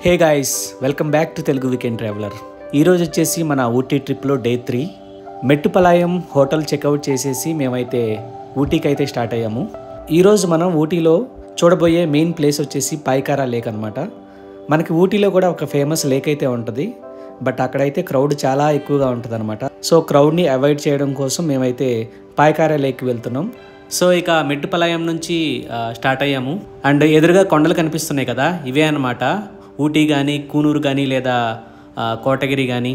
Hey guys, welcome back to Telugu weekend traveller. ఈరోజు వచ్చేసి మన ఊటీ ట్రిప్లో డే 3. మెట్టుపలాయం హోటల్ చెక్అవుట్ చేసేసి మేమైతే ఊటీకి అయితే స్టార్ట్ అయ్యాము. ఈరోజు మనం ఊటీలో చూడబోయే మెయిన్ ప్లేస్ వచ్చేసి పాయికారా లేక్ అనమాట. మనకి ఊటీలో కూడా ఒక ఫేమస్ లేక్ అయితే ఉంటుంది, బట్ అక్కడైతే క్రౌడ్ చాలా ఎక్కువగా ఉంటుంది అనమాట. సో క్రౌడ్ని అవాయిడ్ చేయడం కోసం మేమైతే పాయికారా లేక్కి వెళ్తున్నాం. సో ఇక మెట్టుపలాయం నుంచి స్టార్ట్ అయ్యాము. అండ్ ఎదురుగా కొండలు కనిపిస్తున్నాయి కదా, ఇవే అనమాట ఊటీ కానీ, కూనూరు కానీ, లేదా కోటగిరి కానీ.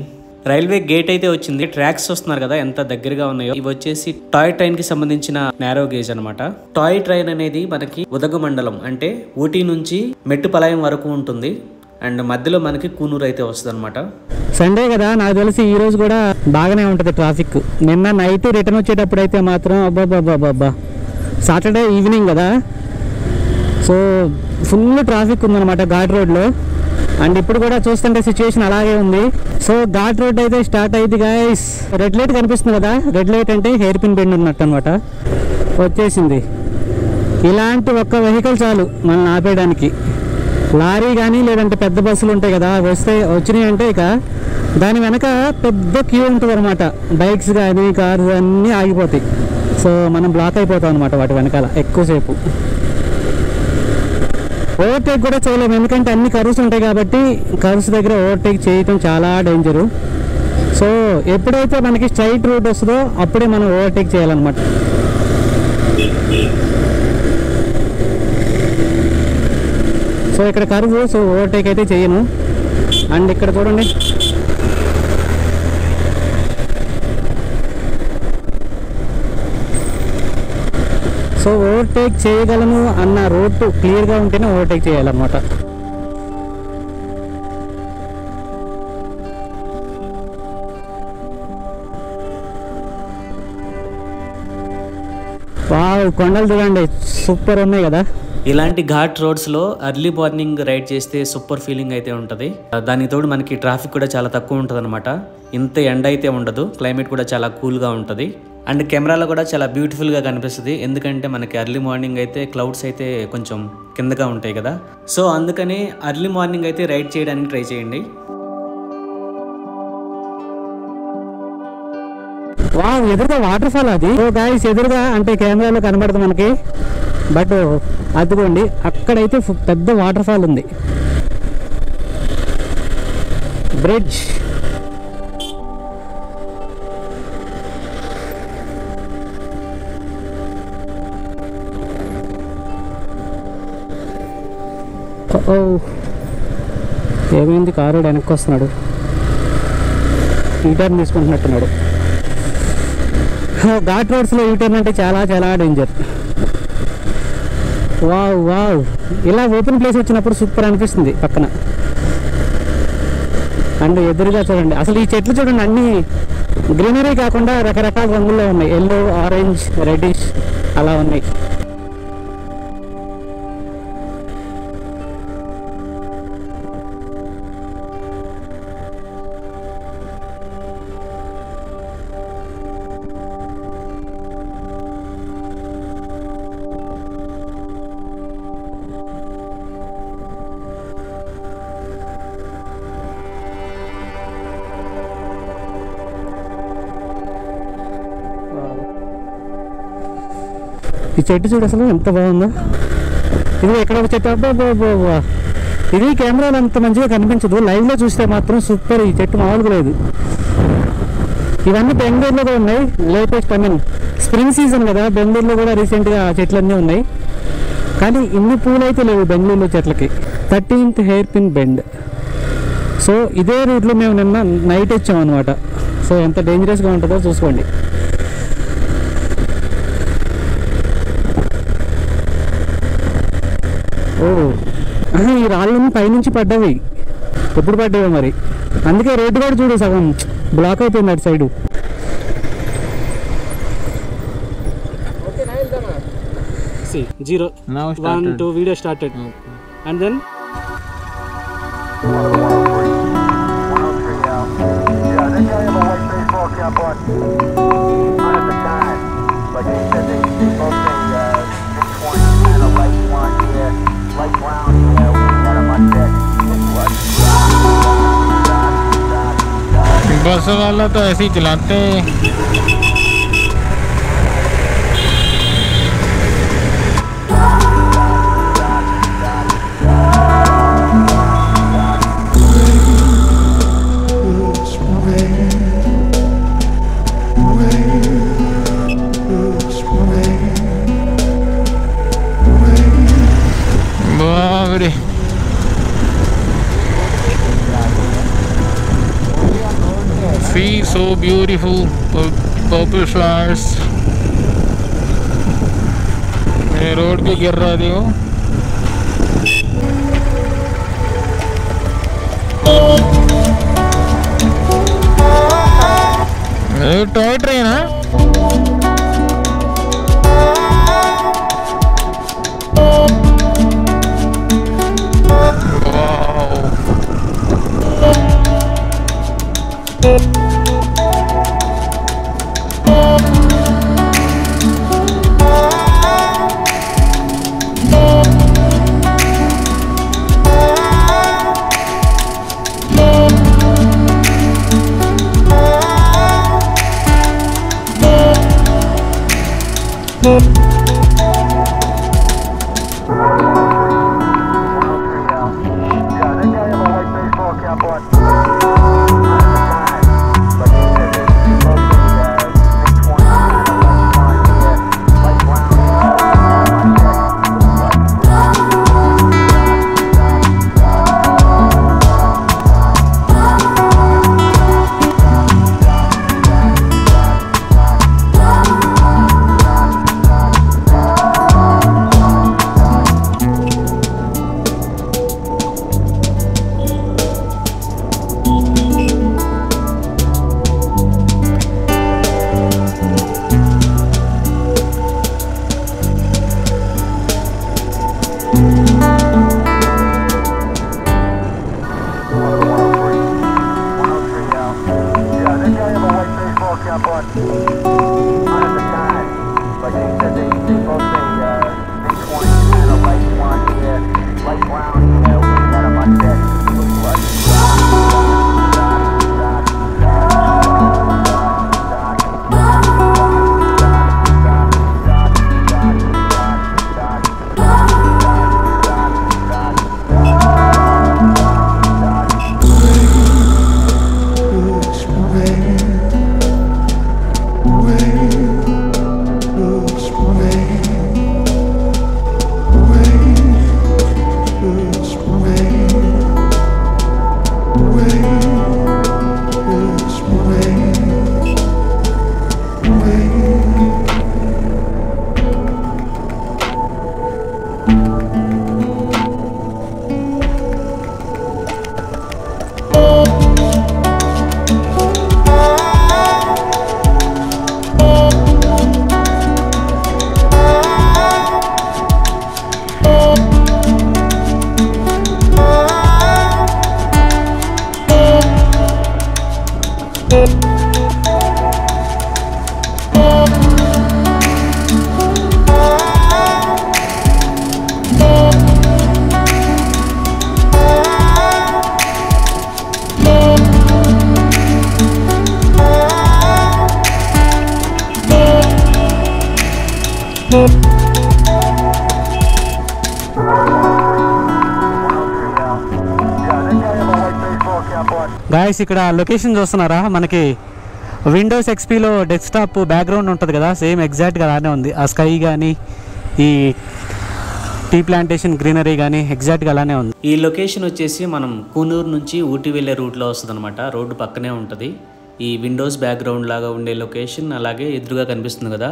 రైల్వే గేట్ అయితే వచ్చింది. ట్రాక్స్ వస్తున్నారు కదా ఎంత దగ్గరగా ఉన్నాయో. ఇవి వచ్చేసి టాయ్ ట్రైన్ కి సంబంధించిన నారో గేజ్ అనమాట. టాయ్ ట్రైన్ అనేది మనకి ఉదగమండలం అంటే ఊటీ నుంచి మెట్టుపలాయం వరకు ఉంటుంది. అండ్ మధ్యలో మనకి కూనూరు అయితే వస్తుంది అనమాట. సండే కదా, నాకు తెలిసి ఈ రోజు కూడా బాగానే ఉంటుంది ట్రాఫిక్. నిన్న నైట్ రిటర్న్ వచ్చేటప్పుడు అయితే మాత్రం అబ్బాబ్బాబ్బా, సాటర్డే ఈవినింగ్ కదా, సో ఫుల్ ట్రాఫిక్ ఉందన్నమాట ఘాట్ రోడ్లో. అండ్ ఇప్పుడు కూడా చూస్తుంటే సిచ్యువేషన్ అలాగే ఉంది. సో ఘాట్ రోడ్ అయితే స్టార్ట్ అయింది గైస్. రెడ్ లైట్ కనిపిస్తుంది కదా, రెడ్ లైట్ అంటే హెయిర్ పిన్ బెండ్ ఉన్నట్టు అనమాట. వచ్చేసింది. ఇలాంటి ఒక్క వెహికల్ చాలు మనం ఆపేయడానికి. లారీ కానీ లేదంటే పెద్ద బస్సులు ఉంటాయి కదా, వచ్చినాయి అంటే ఇక దాని వెనక పెద్ద క్యూ ఉంటుంది అనమాట. బైక్స్ కానీ కార్స్ అన్నీ ఆగిపోతాయి. సో మనం బ్లాక్ అయిపోతాం అనమాట వాటి వెనకాల ఎక్కువసేపు. ఓవర్టేక్ కూడా చేయలేము, ఎందుకంటే అన్ని కర్వ్స్ ఉంటాయి కాబట్టి. కర్వ్స్ దగ్గర ఓవర్టేక్ చేయటం చాలా డేంజరు. సో ఎప్పుడైతే మనకి స్ట్రైట్ రూట్ వస్తుందో అప్పుడే మనం ఓవర్టేక్ చేయాలన్నమాట. సో ఇక్కడ కర్వ్, సో ఓవర్టేక్ అయితే చేయను. అండ్ ఇక్కడ చూడండి, సో ఓవర్టేక్ చేయగలను అన్న రోడ్ క్లియర్గా ఉంటేనే ఓవర్టేక్ చేయాలన్నమాట. వావ్, కొండలు చూడండి సూపర్ ఉన్నాయి కదా. ఇలాంటి ఘాట్ రోడ్స్లో ఎర్లీ మార్నింగ్ రైడ్ చేస్తే సూపర్ ఫీలింగ్ అయితే ఉంటుంది. దానికి తోడు మనకి ట్రాఫిక్ కూడా చాలా తక్కువ ఉంటుంది అనమాట. ఇంత ఎండ అయితే ఉండదు, క్లైమేట్ కూడా చాలా కూల్గా ఉంటుంది. అండ్ కెమెరాలో కూడా చాలా బ్యూటిఫుల్గా కనిపిస్తుంది, ఎందుకంటే మనకి ఎర్లీ మార్నింగ్ అయితే క్లౌడ్స్ అయితే కొంచెం కిందగా ఉంటాయి కదా. సో అందుకని ఎర్లీ మార్నింగ్ అయితే రైడ్ చేయడానికి ట్రై చేయండి. వావ్, ఎదురుగా వాటర్ ఫాల్ అది. సో గాయ్స్, ఎదురుగా అంటే కెమెరాలో కనబడదు మనకి, బట్ అదిగోండి అక్కడైతే పెద్ద వాటర్ ఫాల్ ఉంది. బ్రిడ్జ్. ఏమైంది, కారు వెనక్కి వస్తున్నాడు, యూటర్న్ తీసుకుంటున్నట్టున్నాడు. ఘాట్ రోడ్స్లో యూటర్న్ అంటే చాలా చాలా డేంజర్. వావ్ వావ్, ఇలా ఓపెన్ ప్లేస్ వచ్చినప్పుడు సూపర్ అనిపిస్తుంది పక్కన. అండ్ ఎదురుగా చూడండి, అసలు ఈ చెట్లు చూడండి అన్నీ గ్రీనరీ కాకుండా రకరకాల రంగుల్లో ఉన్నాయి. ఎల్లో, ఆరెంజ్, రెడ్డిష్ అలా ఉన్నాయి. ఈ చెట్టు చూడు అసలు ఎంత బాగుందో. ఇది ఎక్కడ ఒక చెట్టు, అబ్బా, ఇది కెమెరాలో అంత మంచిగా కనిపించదు, లైవ్లో చూస్తే మాత్రం సూపర్. ఈ చెట్టు మామూలుగా లేదు. ఇవన్నీ బెంగళూరులో కూడా ఉన్నాయి లేటెస్ట్. స్ప్రింగ్ సీజన్ కదా, బెంగళూరులో కూడా రీసెంట్గా చెట్లన్నీ ఉన్నాయి, కానీ ఇన్ని పూలు అయితే లేవు బెంగళూరులో చెట్లకి. 13th hair pin bend. So ఇదే రూట్లో మేము నిన్న నైట్ వచ్చామన్నమాట. సో ఎంత డేంజరస్గా ఉంటుందో చూసుకోండి. ఈ రాళ్ళని పైనుంచి పడ్డవి, ఎప్పుడు పడ్డావో మరి. అందుకే రోడ్డు కూడా చూడు సగం బ్లాక్ అయిపోయింది అటు side. Zero 1 2 video started and then light brown, we had them on deck. बस वाला तो ऐसे ही चलाते हैं। बाबरे see so beautiful purple flowers। मेरे रोड पे गिर रहा देखो। टॉय ट्रेन है। గాయస్ ఇక్కడ లొకేషన్ చూస్తున్నారా, మనకి విండోస్ ఎక్స్పీలో డెస్క్టాప్ బ్యాక్గ్రౌండ్ ఉంటుంది కదా, సేమ్ ఎగ్జాక్ట్గా అలానే ఉంది. ఆ స్కై కానీ ఈ టీ ప్లాంటేషన్ గ్రీనరీ కానీ ఎగ్జాక్ట్గా అలానే ఉంది. ఈ లొకేషన్ వచ్చేసి మనం కూనూరు నుంచి ఊటీ వెళ్ళే రూట్లో వస్తుంది అనమాట. రోడ్డు పక్కనే ఉంటుంది ఈ విండోస్ బ్యాక్గ్రౌండ్ లాగా ఉండే లొకేషన్. అలాగే ఎదురుగా కనిపిస్తుంది కదా,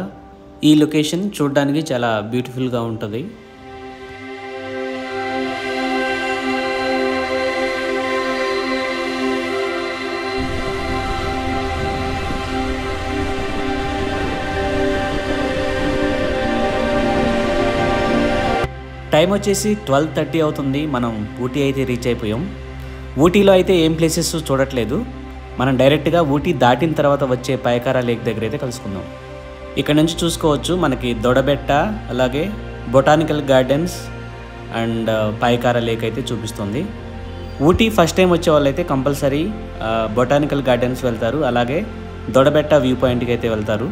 ఈ లొకేషన్ చూడడానికి చాలా బ్యూటిఫుల్గా ఉంటుంది. టైం వచ్చేసి 12:30 అవుతుంది. మనం ఊటీ అయితే రీచ్ అయిపోయాం. ఊటీలో అయితే ఏం ప్లేసెస్ చూడట్లేదు. మనం డైరెక్ట్గా ఊటీ దాటిన తర్వాత వచ్చే పైకారా లేక్ దగ్గర అయితే కలుసుకుందాం. ఇక్కడ నుంచి చూసుకోవచ్చు మనకి దొడబెట్ట, అలాగే botanical gardens and Pykara lake అయితే చూపిస్తుంది. ఊటీ ఫస్ట్ టైం వచ్చే వాళ్ళైతే కంపల్సరీ బొటానికల్ గార్డెన్స్ వెళ్తారు, అలాగే దొడబెట్ట వ్యూ పాయింట్కి అయితే వెళ్తారు.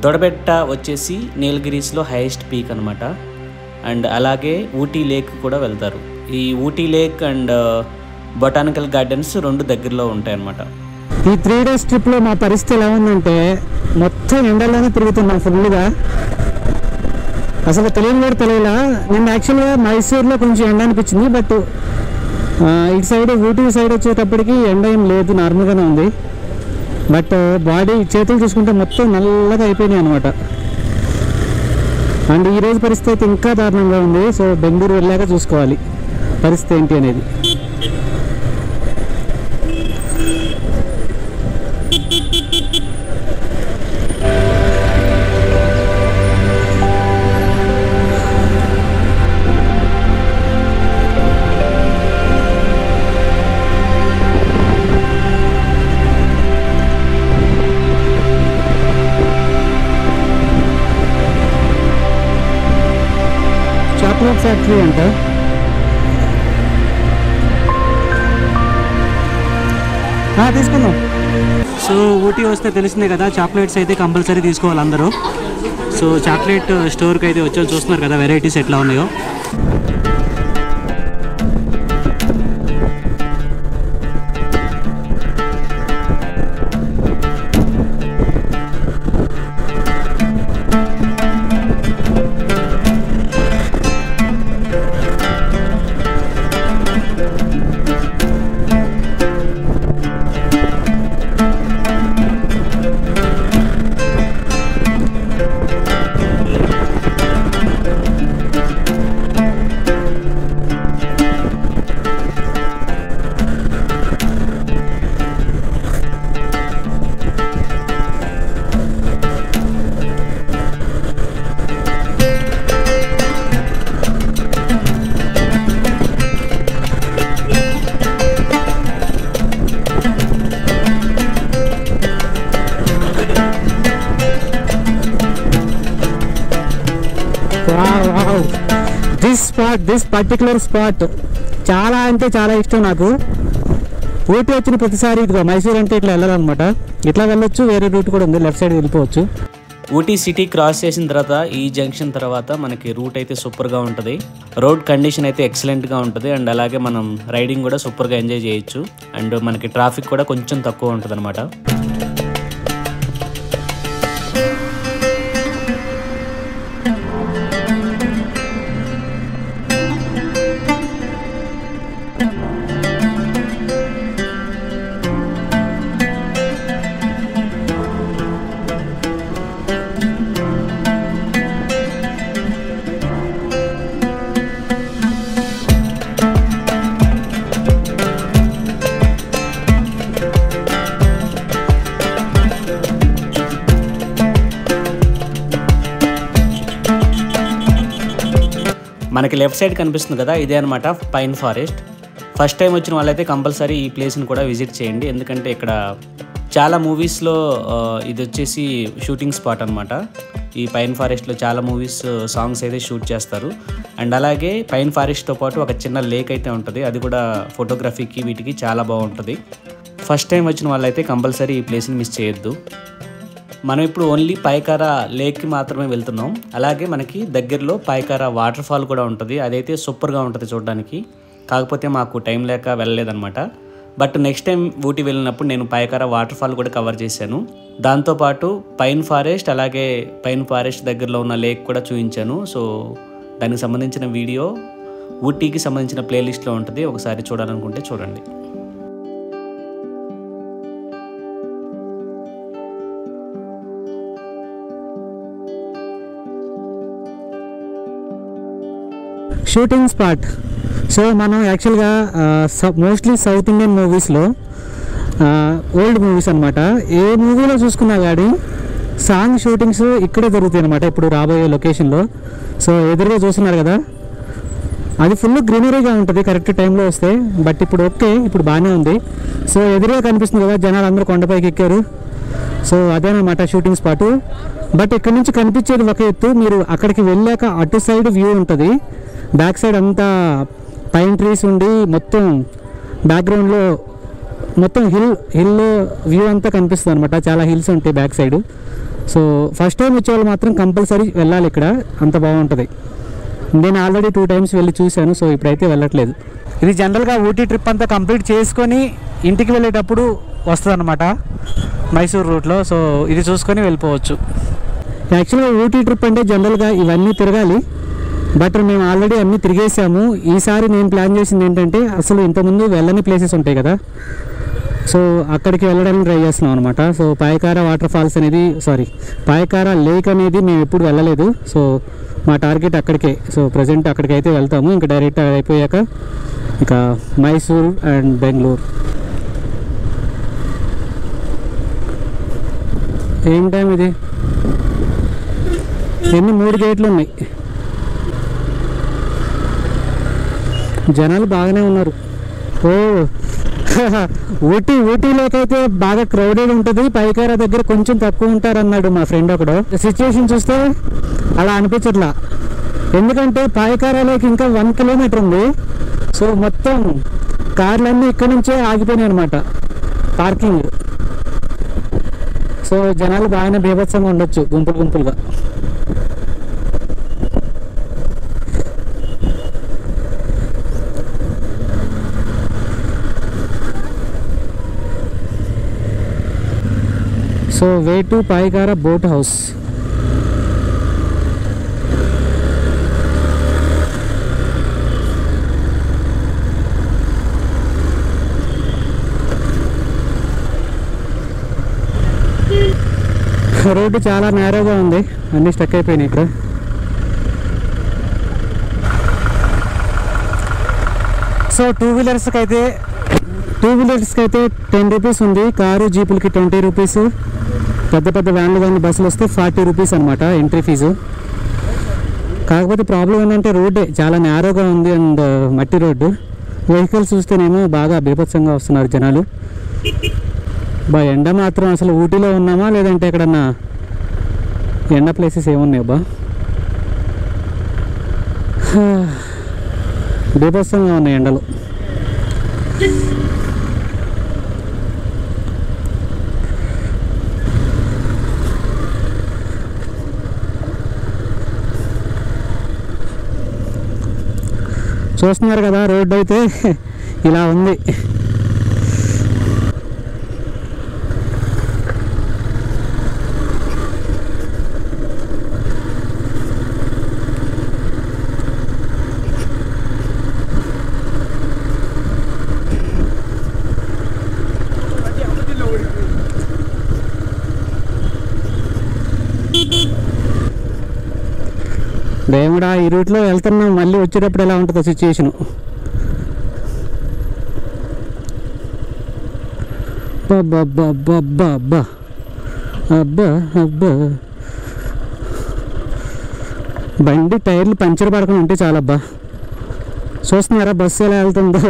దొడబెట్ట వచ్చేసి నీలగిరీస్లో హైయెస్ట్ పీక్ అనమాట. అండ్ అలాగే ఊటీ లేక్ కూడా వెళ్తారు. ఈ Ooty lake and botanical gardens 2 దగ్గరలో ఉంటాయి అన్నమాట. ఈ 3 days ట్రిప్లో మా పరిస్థితి ఎలా ఉందంటే మొత్తం ఎండల్లోనే తిరుగుతున్నాం ఫుల్గా. అసలు తెలియని కూడా తెలియలా. నేను యాక్చువల్గా మైసూర్లో కొంచెం ఎండ అనిపించింది, బట్ ఇటు సైడ్ ఊటీ సైడ్ వచ్చేటప్పటికి ఎండ ఏం లేదు, నార్మల్గానే ఉంది. బట్ బాడీ చేతులు చూసుకుంటే మొత్తం నల్లగా అయిపోయినాయి అనమాట. అండ్ ఈరోజు పరిస్థితి అయితే ఇంకా దారుణంగా ఉంది. సో బెంగళూరు వెళ్ళాక చూసుకోవాలి పరిస్థితి ఏంటి అనేది. చాక్లెట్ ఫ్యాక్టరీ అంట. తీసుకుందాం. సో ఊటీ వస్తే తెలిసిందే కదా, చాక్లెట్స్ అయితే కంపల్సరీ తీసుకోవాలి అందరూ. సో చాక్లెట్ స్టోర్కి అయితే వచ్చి చూస్తున్నారు కదా వెరైటీస్ ఎట్లా ఉన్నాయో. దిస్ పర్టికులర్ స్పాట్ చాలా అంటే చాలా ఇష్టం నాకు. ఊటీ వచ్చిన ప్రతిసారి ఇదిగో మైసూర్ అంటే ఇట్లా వెళ్ళాలన్నమాట. ఇట్లా వెళ్ళొచ్చు, వేరే రూట్ కూడా ఉంది, లెఫ్ట్ సైడ్ వెళ్ళిపోవచ్చు. ఊటీ సిటీ క్రాస్ చేసిన తర్వాత ఈ జంక్షన్ తర్వాత మనకి రూట్ అయితే సూపర్గా ఉంటుంది. రోడ్ కండిషన్ అయితే ఎక్సలెంట్గా ఉంటుంది. అండ్ అలాగే మనం రైడింగ్ కూడా సూపర్గా ఎంజాయ్ చేయొచ్చు. అండ్ మనకి ట్రాఫిక్ కూడా కొంచెం తక్కువ ఉంటుంది అనమాట. మనకి లెఫ్ట్ సైడ్ కనిపిస్తుంది కదా, ఇదే అనమాట పైన్ ఫారెస్ట్. ఫస్ట్ టైం వచ్చిన వాళ్ళైతే కంపల్సరీ ఈ ప్లేస్ని కూడా విజిట్ చేయండి. ఎందుకంటే ఇక్కడ చాలా మూవీస్లో ఇది వచ్చేసి షూటింగ్ స్పాట్ అనమాట. ఈ పైన్ ఫారెస్ట్లో చాలా మూవీస్ సాంగ్స్ అయితే షూట్ చేస్తారు. అండ్ అలాగే పైన్ ఫారెస్ట్తో పాటు ఒక చిన్న లేక్ అయితే ఉంటుంది, అది కూడా ఫోటోగ్రఫీకి వీటికి చాలా బాగుంటుంది. ఫస్ట్ టైం వచ్చిన వాళ్ళైతే కంపల్సరీ ఈ ప్లేస్ని మిస్ చేయొద్దు. మనం ఇప్పుడు ఓన్లీ పైకారా లేక్కి మాత్రమే వెళ్తున్నాం. అలాగే మనకి దగ్గరలో పైకారా వాటర్ ఫాల్ కూడా ఉంటుంది, అదైతే సూపర్గా ఉంటుంది చూడడానికి. కాకపోతే మాకు టైం లేక వెళ్ళలేదన్నమాట. బట్ నెక్స్ట్ టైం ఊటీ వెళ్ళినప్పుడు నేను పైకారా వాటర్ ఫాల్ కూడా కవర్ చేశాను. దాంతోపాటు పైన్ ఫారెస్ట్, అలాగే పైన్ ఫారెస్ట్ దగ్గరలో ఉన్న లేక్ కూడా చూపించాను. సో దానికి సంబంధించిన వీడియో ఊటీకి సంబంధించిన ప్లేలిస్ట్లో ఉంటుంది, ఒకసారి చూడాలనుకుంటే చూడండి. Shooting spot. సో మనం యాక్చువల్గా మోస్ట్లీ సౌత్ ఇండియన్ మూవీస్లో ఓల్డ్ మూవీస్ అనమాట, ఏ మూవీలో చూసుకున్నా కానీ సాంగ్ షూటింగ్స్ ఇక్కడే జరుగుతాయి అనమాట. ఇప్పుడు రాబోయే లొకేషన్లో. సో ఎదురుగా చూస్తున్నారు కదా, అది ఫుల్ గ్రీనరీగా ఉంటుంది కరెక్ట్ టైంలో వస్తే. బట్ ఇప్పుడు ఓకే, ఇప్పుడు బాగానే ఉంది. సో ఎదురుగా కనిపిస్తుంది కదా, జనాలు అందరూ కొండపైకి ఎక్కారు. సో అదేనమాట షూటింగ్ స్పాటు. బట్ ఇక్కడ నుంచి కనిపించేది ఒక ఎత్తు, మీరు అక్కడికి వెళ్ళాక అటు సైడ్ వ్యూ ఉంటుంది. బ్యాక్ సైడ్ అంతా పైన్ ట్రీస్ ఉండి మొత్తం బ్యాక్గ్రౌండ్లో మొత్తం హిల్ వ్యూ అంతా కనిపిస్తుంది అనమాట. చాలా హిల్స్ ఉంటాయి back side. So first time వచ్చేవాళ్ళు మాత్రం కంపల్సరీ వెళ్ళాలి, ఇక్కడ అంత బాగుంటుంది. నేను ఆల్రెడీ 2 times వెళ్ళి చూశాను, సో ఇప్పుడైతే వెళ్ళట్లేదు. ఇది జనరల్గా ఊటీ ట్రిప్ అంతా కంప్లీట్ చేసుకొని ఇంటికి వెళ్ళేటప్పుడు వస్తుంది అనమాట మైసూర్ రూట్లో. సో ఇది చూసుకొని వెళ్ళిపోవచ్చు. యాక్చువల్గా ఊటీ ట్రిప్ అంటే జనరల్గా ఇవన్నీ తిరగాలి, బట్ మేము ఆల్రెడీ అన్నీ తిరిగేసాము. ఈసారి నేను ప్లాన్ చేసింది ఏంటంటే అసలు ఇంతకుముందు వెళ్ళని ప్లేసెస్ ఉంటాయి కదా, సో అక్కడికి వెళ్ళడానికి ట్రై చేస్తున్నాం అనమాట. సో పాయకారా వాటర్ ఫాల్స్ అనేది పాయకారా లేక్ అనేది మేము ఎప్పుడు వెళ్ళలేదు. సో మా టార్గెట్ అక్కడికే. సో ప్రజెంట్ అక్కడికైతే వెళ్తాము. ఇంకా డైరెక్ట్ అయిపోయాక ఇక మైసూర్ అండ్ బెంగళూరు. ఏం టైం ఇది? 3 గేట్లు ఉన్నాయి. జనాలు బాగానే ఉన్నారు. ఓ ఊటీలోకైతే బాగా క్రౌడెడ్ ఉంటుంది, పైకారా దగ్గర కొంచెం తక్కువ ఉంటారన్నాడు మా ఫ్రెండ్ ఒకడు. సిచ్యువేషన్ చూస్తే అలా అనిపించట్లా, ఎందుకంటే పాయకారాలోకి ఇంకా 1 kilometer ఉంది. సో మొత్తం కార్లన్నీ ఇక్కడ నుంచే ఆగిపోయినాయి అనమాట, పార్కింగ్. సో జనాలు బాగానే బీభత్సంగా ఉండొచ్చు, గుంపులుగా. So way to Pykara boat house. Road చాలా నేరోగా ఉంది, అన్నీ స్టక్ అయిపోయినాయి ఇక్కడ. సో టూ వీలర్స్కి అయితే 10 రూపీస్ ఉంది, కారు జీపులకి 20 రూపీస్, పెద్ద వ్యాన్లు కానీ బస్సులు వస్తే 40 రూపీస్ అనమాట ఎంట్రీ ఫీజు. కాకపోతే ప్రాబ్లం ఏంటంటే రోడ్డే చాలా నేరోగా ఉంది అండ్ మట్టి రోడ్డు. వెహికల్స్ చూస్తేనేమో బాగా బీభత్సంగా వస్తున్నారు జనాలు. ఎండ మాత్రం అసలు ఊటీలో ఉన్నామా లేదంటే ఎక్కడన్నా ఎండ ప్లేసెస్ ఏమున్నాయి బీభత్సంగా ఉన్నాయి ఎండలు. చూస్తున్నారు కదా రోడ్డు అయితే ఇలా ఉంది. దేవుడా, ఈ రూట్లో వెళ్తున్నాం, మళ్ళీ వచ్చేటప్పుడు ఎలా ఉంటుందో సిచ్యువేషను. అబ్బా బండి టైర్లు పంచర్ పడకుండా ఉంటే చాలబ్బా. చూస్తున్నారా బస్సు ఎలా వెళ్తుందో,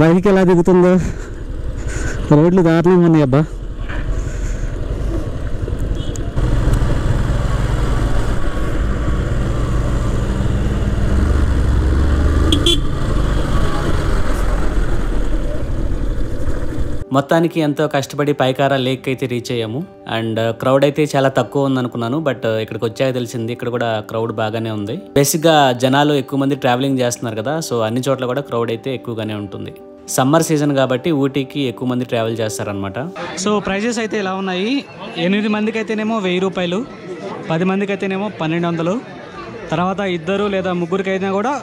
బైక్ ఎలా దిగుతుందో, రోడ్లు దారుణంగా ఉన్నాయి అబ్బా. మొత్తానికి ఎంతో కష్టపడి పాయకారా లేక్ అయితే రీచ్ అయ్యాము. అండ్ క్రౌడ్ అయితే చాలా తక్కువ ఉందనుకున్నాను, బట్ ఇక్కడికి వచ్చాక తెలిసింది ఇక్కడ కూడా క్రౌడ్ బాగానే ఉంది. బేసిక్గా జనాలు ఎక్కువ మంది ట్రావెలింగ్ చేస్తున్నారు కదా, సో అన్ని చోట్ల కూడా క్రౌడ్ అయితే ఎక్కువగానే ఉంటుంది. సమ్మర్ సీజన్ కాబట్టి ఊటీకి ఎక్కువ మంది ట్రావెల్ చేస్తారనమాట. సో ప్రైజెస్ అయితే ఇలా ఉన్నాయి. 8 మందికి అయితేనేమో 1000 రూపాయలు, 10 మందికి అయితేనేమో 1200, తర్వాత 2 లేదా 3 అయినా కూడా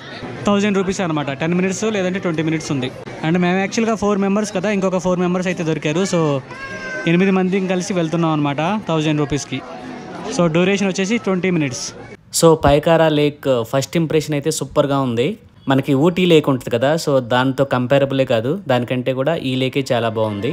1000 రూపీస్ అనమాట. 10 minutes లేదంటే 20 minutes ఉంది. అండ్ మేము యాక్చువల్గా 4 members కదా, ఇంకొక 4 members అయితే దొరికారు. సో 8 మందికి కలిసి వెళ్తున్నాం అనమాట 1000 రూపీస్కి. సో డ్యూరేషన్ వచ్చేసి 20 minutes. So Pykara lake first impression అయితే సూపర్గా ఉంది. మనకి ఊటీ లేక్ ఉంటుంది కదా, సో దాంతో కంపారబులే కాదు, దానికంటే కూడా ఈ లేకే చాలా బాగుంది.